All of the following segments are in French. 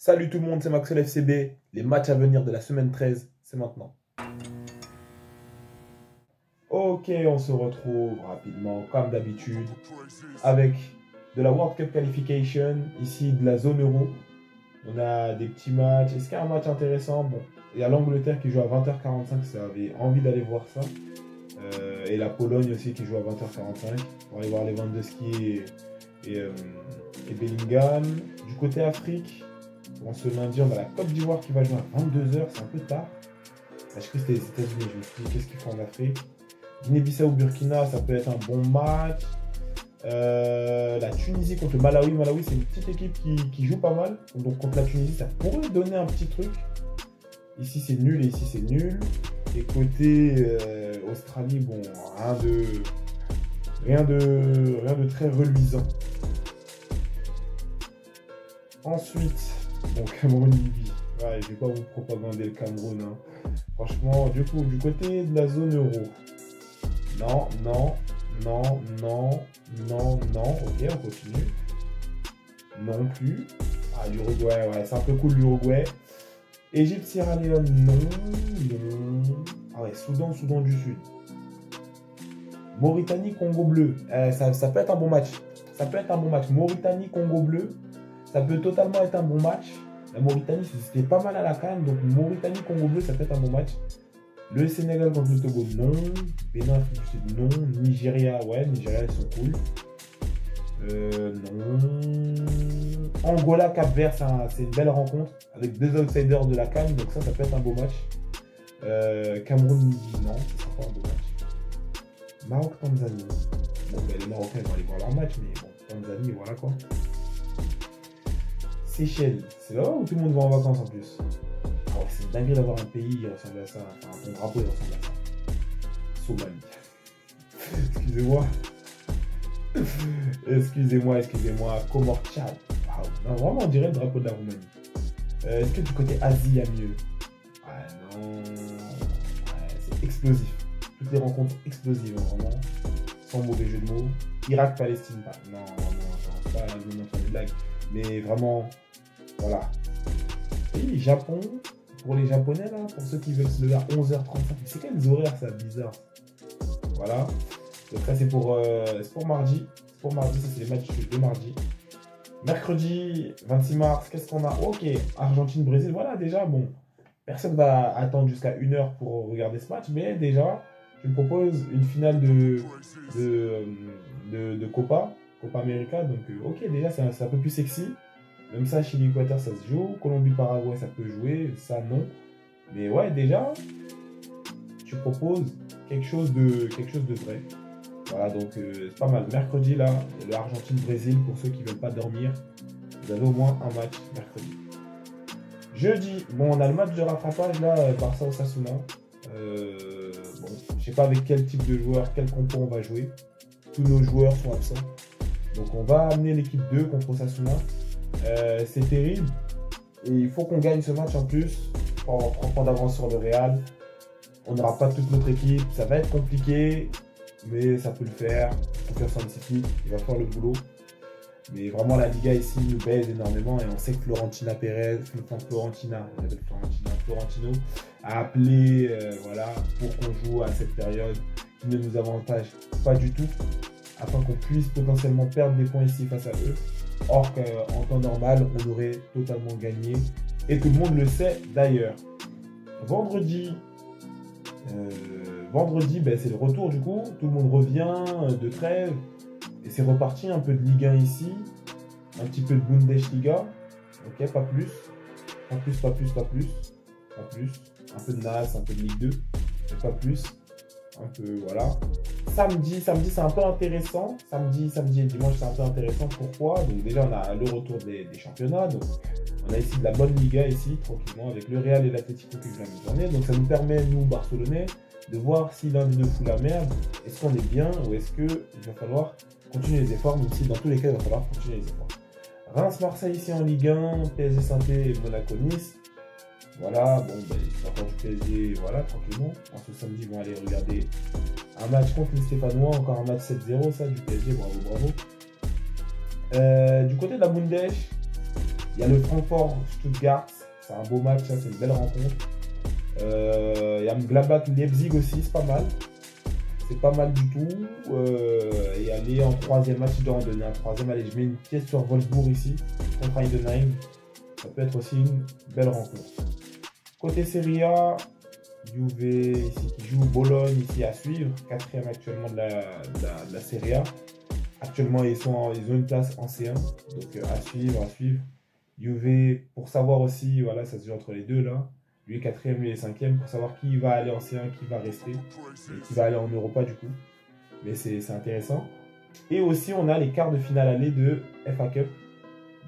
Salut tout le monde, c'est Maxwell FCB. Les matchs à venir de la semaine 13, c'est maintenant. Ok, on se retrouve rapidement, comme d'habitude, avec de la World Cup Qualification, ici de la zone euro. On a des petits matchs. Est-ce qu'il y a un match intéressant? Bon, il y a l'Angleterre qui joue à 20h45, ça avait envie d'aller voir ça. Et la Pologne aussi qui joue à 20h45. On va aller voir Lewandowski et Bellingham. Du côté Afrique, on se lundi, on a la Côte d'Ivoire qui va jouer à 22h, c'est un peu tard. Je crois que c'était les États-Unis, je me suis dit qu'est-ce qu'ils font en Afrique. Guinée-Bissau, Burkina, ça peut être un bon match. La Tunisie contre le Malawi. Malawi, c'est une petite équipe qui joue pas mal. Donc contre la Tunisie, ça pourrait donner un petit truc. Ici, c'est nul et ici, c'est nul. Et côté Australie, bon, rien de très reluisant. Ensuite, bon, Cameroun-Libye. Ouais, je vais pas vous propagander le Cameroun. Hein. Franchement, du coup, du côté de la zone euro. Non. Ok, on continue. Non plus. Ah, l'Uruguay, ouais, c'est un peu cool l'Uruguay. Égypte, Sierra Leone, non. Ah ouais, Soudan du Sud. Mauritanie, Congo bleu. Ça peut être un bon match. Mauritanie, Congo bleu. Ça peut totalement être un bon match. La Mauritanie, c'était pas mal à la CAN. Donc Mauritanie, Congo bleu, ça peut être un bon match. Le Sénégal contre le Togo, non. Bénin, Afrique du Sud, non. Nigeria, ouais, Nigeria, ils sont cool. Non. Angola, Cap-Vert, c'est une belle rencontre avec deux outsiders de la CAN. Donc ça peut être un beau match. Cameroun, Libye, non, ce sera pas un beau match. Maroc, Tanzanie. Bon, ben, les Marocains vont aller voir leur match, mais bon, Tanzanie, voilà quoi. Seychelles, c'est là où tout le monde va en vacances en plus. Ah ouais, c'est dingue d'avoir un pays qui ressemble à ça. Enfin, ton drapeau il ressemble à ça. Somalie. Excusez-moi. Comores, Tchad. Wow. Non, vraiment, on dirait le drapeau de la Roumanie. Est-ce que du côté Asie, il y a mieux? Ah non. Ouais, c'est explosif. Toutes les rencontres explosives, hein, vraiment. Sans mauvais jeu de mots. Irak, Palestine. Non, c'est pas une blague. Mais vraiment, voilà. Et Japon, pour les Japonais, là, pour ceux qui veulent se lever à 11h35. C'est quels horaires, ça, bizarre. Voilà. Donc ça, c'est pour mardi. C'est pour mardi, ça, c'est les matchs de mardi. Mercredi 26 mars, qu'est-ce qu'on a? Ok, Argentine-Brésil. Voilà, déjà, bon. Personne va attendre jusqu'à 1h pour regarder ce match. Mais déjà, je me propose une finale de Copa América. Donc, ok, déjà, c'est un peu plus sexy. Même ça, Chili-Équateur, ça se joue. Colombie-Paraguay, ça peut jouer. Ça, non. Mais ouais, déjà, tu proposes quelque chose de vrai. Voilà, donc c'est pas mal. Mercredi, là, le Argentine-Brésil, pour ceux qui ne veulent pas dormir, vous avez au moins un match mercredi. Jeudi, bon, on a le match de rattrapage, là, Barça-Osasuna. Bon, je sais pas avec quel type de joueur, quel compo on va jouer. Tous nos joueurs sont absents. Donc, on va amener l'équipe 2 contre Osasuna. C'est terrible. Et il faut qu'on gagne ce match en plus pour avoir 3 points d'avance sur le Real. On n'aura pas toute notre équipe. Ça va être compliqué, mais ça peut le faire. Confiance en City, il va faire le boulot. Mais vraiment, la Liga ici nous baise énormément. Et on sait que Florentino a appelé voilà, pour qu'on joue à cette période qui ne nous avantage pas du tout, afin qu'on puisse potentiellement perdre des points ici face à eux. Or qu'en temps normal, on aurait totalement gagné. Et tout le monde le sait d'ailleurs. Vendredi, ben, c'est le retour du coup. Tout le monde revient de trêve. Et c'est reparti, un peu de Ligue 1 ici. Un petit peu de Bundesliga. Ok, pas plus. Pas plus. Un peu de NAS, un peu de Ligue 2. Mais pas plus. Un peu, voilà. Samedi, c'est un peu intéressant. Samedi et dimanche, c'est un peu intéressant. Pourquoi? Donc déjà, on a le retour des championnats. Donc, on a ici de la bonne Liga, ici, tranquillement, avec le Real et l'Atlético qui jouent la mi-journée. Donc, ça nous permet, nous, Barcelonais, de voir si l'un des deux fout la merde. Est-ce qu'on est bien ou est-ce qu'il va falloir continuer les efforts, même si dans tous les cas, il va falloir continuer les efforts. Reims-Marseille ici en Ligue 1, PSG Saint-Étienne et Monaco-Nice. Voilà, bon, ben, ils sont encore du PSG, voilà, tranquillement. En ce samedi, ils vont aller regarder un match contre les Stéphanois, encore un match 7-0, ça, du PSG, bravo. Du côté de la Bundes, Il y a le Francfort-Stuttgart, c'est un beau match, c'est une belle rencontre. Il y a Gladbach-Leipzig aussi, c'est pas mal. C'est pas mal du tout. Et aller en troisième match, je dois en donner un troisième. Allez, je mets une pièce sur Wolfsburg ici, contre Heidenheim. Ça peut être aussi une belle rencontre. Côté Serie A, Juve ici qui joue, Bologne ici à suivre, quatrième actuellement de la Serie A. Actuellement, ils ont une place en C1, donc à suivre. Juve, pour savoir aussi, voilà, ça se joue entre les deux là. Lui est quatrième, lui est cinquième, pour savoir qui va aller en C1, qui va rester, et qui va aller en Europa du coup. Mais c'est intéressant. Et aussi, on a les quarts de finale aller de FA Cup.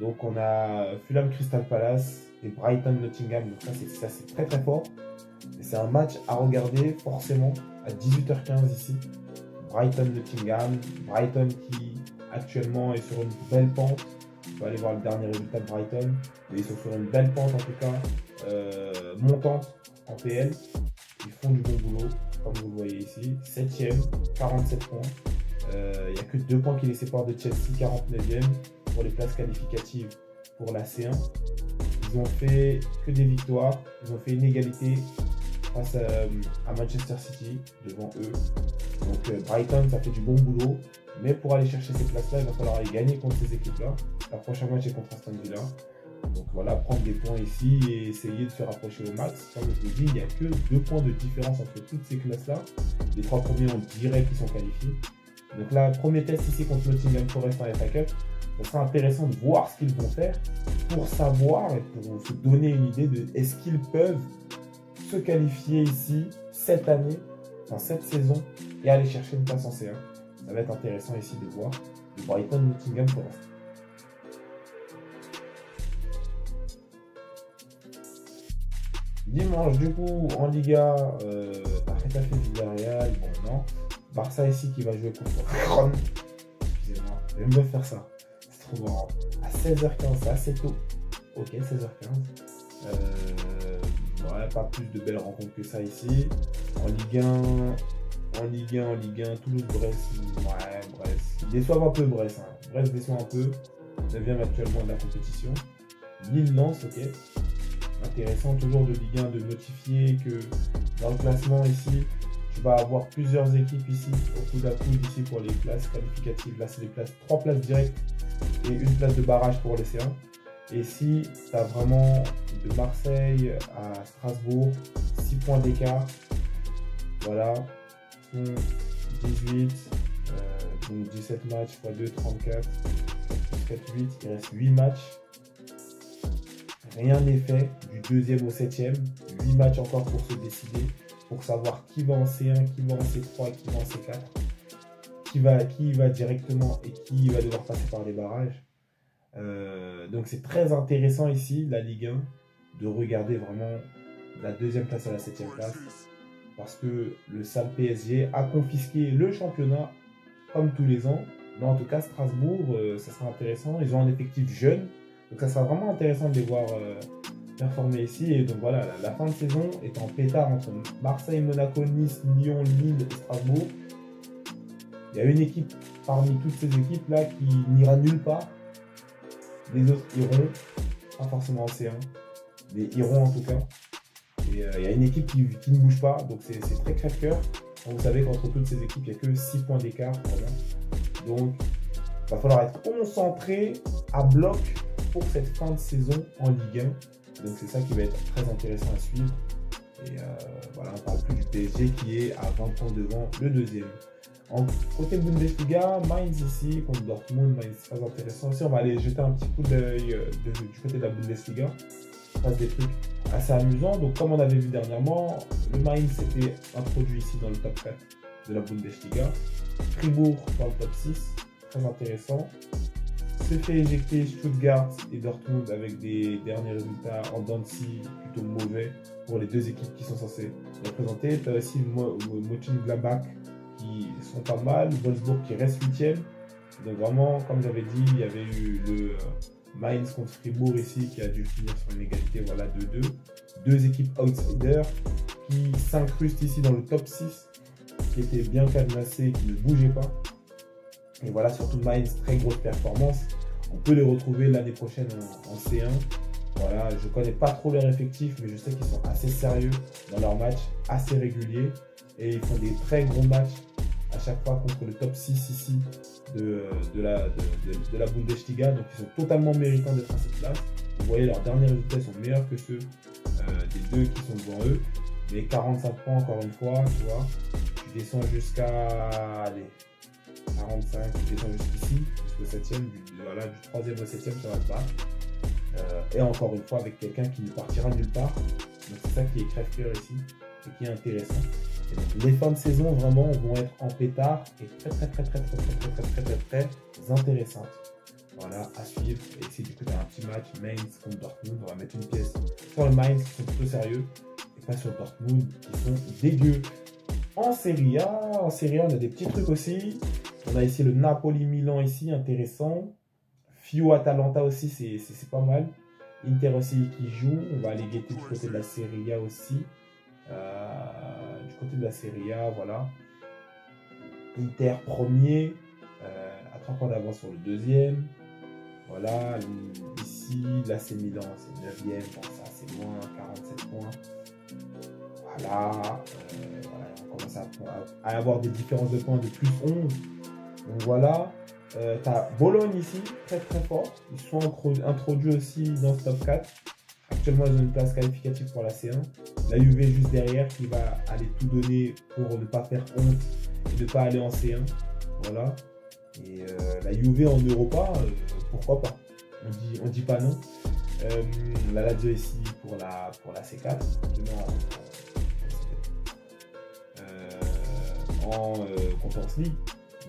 Donc, on a Fulham Crystal Palace et Brighton Nottingham. Donc, ça, c'est très très fort. Et c'est un match à regarder forcément à 18h15 ici. Brighton Nottingham. Brighton qui actuellement est sur une belle pente. On peut aller voir le dernier résultat de Brighton. Et ils sont sur une belle pente en tout cas. Montante en PL. Ils font du bon boulot, comme vous le voyez ici. 7ème, 47 points. Il n'y a que 2 points qui les séparent de Chelsea, 49ème, pour les places qualificatives pour la C1. Ils ont fait que des victoires. Ils ont fait une égalité face à Manchester City, devant eux. Donc Brighton, ça fait du bon boulot. Mais pour aller chercher ces places-là, il va falloir aller gagner contre ces équipes-là. La prochaine match est contre Aston Villa. Donc voilà, prendre des points ici et essayer de se rapprocher au max. Comme je vous dis, il n'y a que 2 points de différence entre toutes ces classes-là. Les 3 premiers, on dirait qu'ils sont qualifiés. Donc là, premier test ici contre Nottingham Forest en FA Cup. Ça sera intéressant de voir ce qu'ils vont faire pour savoir et pour se donner une idée de est-ce qu'ils peuvent se qualifier ici cette année, enfin cette saison, et aller chercher une place en C1. Ça va être intéressant ici de voir le Brighton Nottingham Forest. Dimanche, du coup, en Liga, Getafe Villarreal, bon non. Barça ici qui va jouer contre Ron. Excusez-moi, j'aime bien faire ça. C'est trop marrant. À 16h15, c'est assez tôt. Ok, 16h15. Ouais, pas plus de belles rencontres que ça ici. En Ligue 1, Toulouse-Brest. Ouais, Brest. Ils déçoivent un peu Brest. Hein. Brest déçoit un peu. 9ème actuellement de la compétition. Lille-Lens, ok. Intéressant toujours de Ligue 1 de notifier que dans le classement ici, tu vas avoir plusieurs équipes ici au coude à coude ici pour les places qualificatives. Là, c'est les places, 3 places directes et une place de barrage pour les C1. Et ici, tu as vraiment de Marseille à Strasbourg, 6 points d'écart. Voilà, 18, donc 17 matchs x 2, 34, 4, 8, il reste 8 matchs. Rien n'est fait du 2e au 7e. 8 matchs encore pour se décider, pour savoir qui va en C1, qui va en C3 et qui va en C4. Qui va directement et qui va devoir passer par les barrages. Donc c'est très intéressant ici, la Ligue 1, de regarder vraiment la 2e place à la 7e place. Parce que le sale PSG a confisqué le championnat comme tous les ans. Mais en tout cas, Strasbourg, ça sera intéressant. Ils ont un effectif jeune. Donc ça sera vraiment intéressant de les voir performer ici. Et donc voilà, la fin de saison est en pétard entre Marseille, Monaco, Nice, Lyon, Lille et Strasbourg. Il y a une équipe parmi toutes ces équipes-là qui n'ira nulle part. Les autres iront, pas forcément en C1, mais iront en tout cas. Et il y a une équipe qui ne bouge pas, donc c'est très crève-cœur. Vous savez qu'entre toutes ces équipes, il n'y a que 6 points d'écart. Donc il va falloir être concentré à bloc pour cette fin de saison en Ligue 1. Donc c'est ça qui va être très intéressant à suivre. Et voilà, on ne parle plus du PSG qui est à 20 points devant le 2e. Côté Bundesliga, Mainz ici contre Dortmund, Mainz très intéressant aussi. On va aller jeter un petit coup d'œil du côté de la Bundesliga. Il passe des trucs assez amusants. Donc comme on avait vu dernièrement, le Mainz s'était introduit ici dans le top 4 de la Bundesliga. Fribourg dans le top 6, très intéressant. Se fait éjecter Stuttgart et Dortmund avec des derniers résultats en dents de scie plutôt mauvais pour les deux équipes qui sont censées représenter. Tu as aussi Mönchengladbach qui sont pas mal, Wolfsburg qui reste 8ème. Donc vraiment, comme j'avais dit, il y avait eu le Mainz contre Fribourg ici qui a dû finir sur une égalité, voilà, 2-2. Deux équipes outsiders qui s'incrustent ici dans le top 6, qui étaient bien cadenassés, qui ne bougeaient pas. Et voilà, surtout Mainz, très grosse performance. On peut les retrouver l'année prochaine en C1. Voilà, je ne connais pas trop leur effectif, mais je sais qu'ils sont assez sérieux dans leurs matchs, assez réguliers. Et ils font des très gros matchs à chaque fois contre le top 6 ici de la Bundesliga. Donc ils sont totalement méritants d'être à cette place. Vous voyez, leurs derniers résultats sont meilleurs que ceux des deux qui sont devant eux. Mais 45 points encore une fois, tu vois. Tu descends jusqu'à 45, tu descends jusqu'ici, jusqu'au 7e, voilà, du 3e au 7e, ça va te battre. Et encore une fois, avec quelqu'un qui ne partira nulle part. Donc c'est ça qui est crève-cœur ici et qui est intéressant. Et donc les fins de saison vraiment vont être en pétard et très intéressantes. Voilà, à suivre. Et ici du coup tu as un petit match Mainz contre Dortmund. On va mettre une pièce sur le Mainz qui sont plutôt sérieux et pas sur Dortmund qui sont dégueux. En Serie A, on a des petits trucs aussi. On a ici le Napoli-Milan ici, intéressant. Fio-Atalanta aussi, c'est pas mal. Inter aussi qui joue. On va aller guetter du côté de la Serie A aussi. Du côté de la Serie A, voilà. Inter premier, à 3 points d'avance sur le deuxième. Voilà, ici, l'AC Milan, c'est 9e. Bon, ça, c'est loin, 47 points. Voilà, on commence à avoir des différences de points de plus 11. Donc voilà. Tu as Bologne ici, très fort. Ils sont introduits aussi dans ce top 4. Actuellement, ils ont une place qualificative pour la C1. La Juve juste derrière qui va aller tout donner pour ne pas faire honte et ne pas aller en C1. Voilà. Et la Juve en Europa, pourquoi pas? On dit pas non. La Lazio ici pour la C4. En Conference League.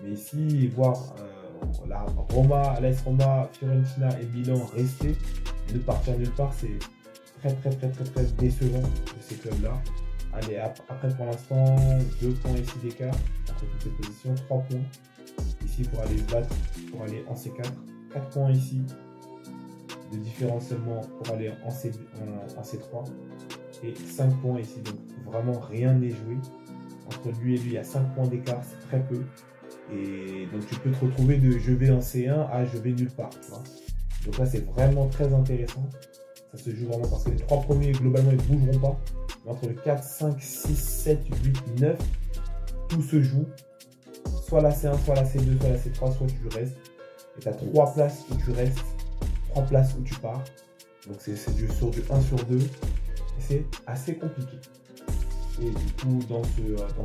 Mais ici, voir la Roma, l'AS Roma, Fiorentina et Milan rester et de partir nulle part, c'est très décevant de ces clubs-là. Allez, après pour l'instant, 2 points ici d'écart entre toutes ces positions, 3 points ici pour aller se battre, pour aller en C4, 4 points ici de différence seulement pour aller en C3 et 5 points ici, donc vraiment rien n'est joué. Entre lui et lui, il y a 5 points d'écart, c'est très peu. Et donc tu peux te retrouver de je vais en C1 à je vais nulle part. Tu vois. Donc là, c'est vraiment très intéressant. Ça se joue vraiment parce que les 3 premiers, globalement, ils ne bougeront pas. Mais entre le 4, 5, 6, 7, 8, 9, tout se joue. Soit la C1, soit la C2, soit la C3, soit tu restes. Et tu as 3 places où tu restes, 3 places où tu pars. Donc c'est sur du 1 sur 2. Et c'est assez compliqué. Et du coup, dans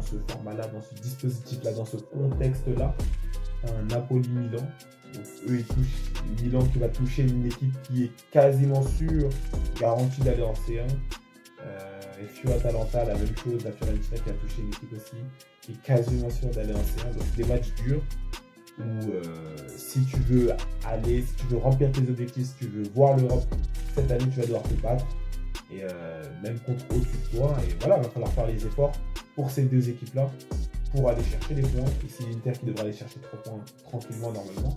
ce format-là, dans ce dispositif-là, dans ce contexte-là, un Napoli-Milan. Donc eux, ils touchent Milan qui va toucher une équipe qui est quasiment sûre, garantie d'aller en C1. Et Fio-Atalanta, la même chose, la Fiorentina qui a touché une équipe aussi, qui est quasiment sûre d'aller en C1. Donc c'est des matchs durs où si tu veux aller, si tu veux remplir tes objectifs, si tu veux voir l'Europe cette année, tu vas devoir te battre. Et même contre au-dessus de toi. Et voilà, il va falloir faire les efforts pour ces deux équipes-là pour aller chercher les points. Ici, l'Inter qui devra aller chercher 3 points tranquillement normalement.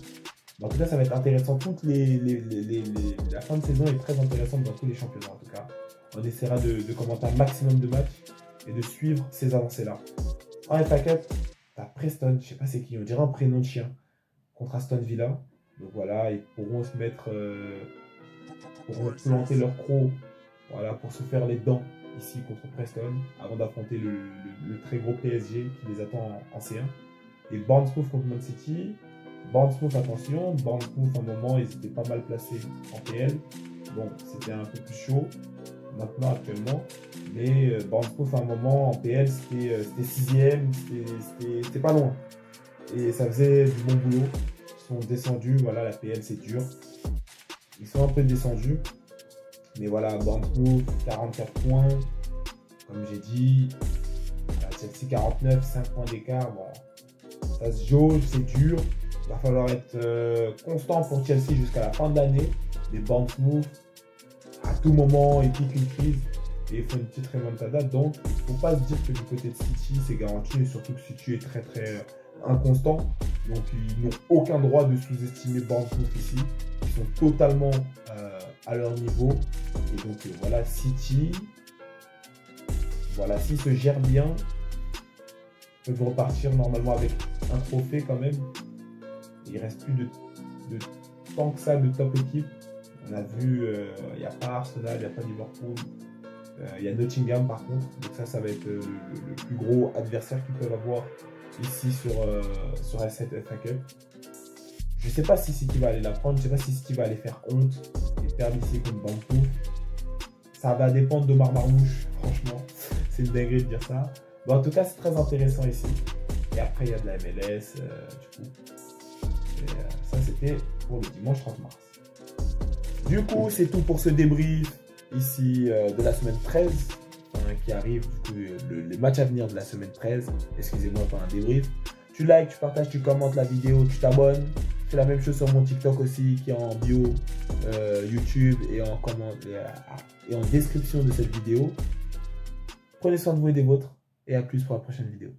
Mais en tout cas, ça va être intéressant. La fin de saison est très intéressante dans tous les championnats en tout cas. On essaiera de commenter un maximum de matchs et de suivre ces avancées-là. En FA Cup, t'as Preston, je sais pas c'est qui, on dirait un prénom de chien, contre Aston Villa. Donc voilà, ils pourront se mettre, pourront planter leur croc. Voilà, pour se faire les dents ici contre Preston, avant d'affronter le très gros PSG qui les attend en C1. Et Bournemouth contre Man City. Bournemouth, attention, Bournemouth, à un moment, ils étaient pas mal placés en PL. Bon, c'était un peu plus chaud maintenant, actuellement. Mais Bournemouth, à un moment, en PL, c'était 6e, c'était pas loin. Et ça faisait du bon boulot. Ils sont descendus, voilà, la PL, c'est dur. Ils sont un peu descendus. Mais voilà, Bournemouth, 44 points, comme j'ai dit. Chelsea, 49, 5 points d'écart. Bon, ça se jauge, c'est dur. Il va falloir être constant pour Chelsea jusqu'à la fin de l'année. Les Bournemouth, à tout moment, ils piquent une crise et ils font une petite remontada. Donc, il ne faut pas se dire que du côté de City, c'est garanti. Et surtout que City est très inconstant. Donc, ils n'ont aucun droit de sous-estimer Bournemouth ici. Ils sont totalement à leur niveau. Et donc voilà, City, voilà, s'ils se gèrent bien, peuvent repartir normalement avec un trophée quand même. Il reste plus de tant que ça de top équipe. On a vu, il n'y a pas Arsenal, il n'y a pas Liverpool. Il y a Nottingham par contre. Donc ça va être le plus gros adversaire qu'ils peuvent avoir ici sur cette FA Cup. Je ne sais pas si City va aller la prendre. Je ne sais pas si City va aller faire honte et perdre ici contre Banco. Ça va dépendre de Marmouche, franchement. C'est une dinguerie de dire ça. Bon, en tout cas, c'est très intéressant ici. Et après, il y a de la MLS, du coup. Ça, c'était pour le dimanche 30 mars. Du coup, c'est tout pour ce débrief ici de la semaine 13, qui arrive, du coup, le match à venir de la semaine 13. Excusez-moi pour un débrief. Tu likes, tu partages, tu commentes la vidéo, tu t'abonnes. Fais la même chose sur mon TikTok aussi, qui est en bio YouTube et en description de cette vidéo. Prenez soin de vous et des vôtres. Et à plus pour la prochaine vidéo.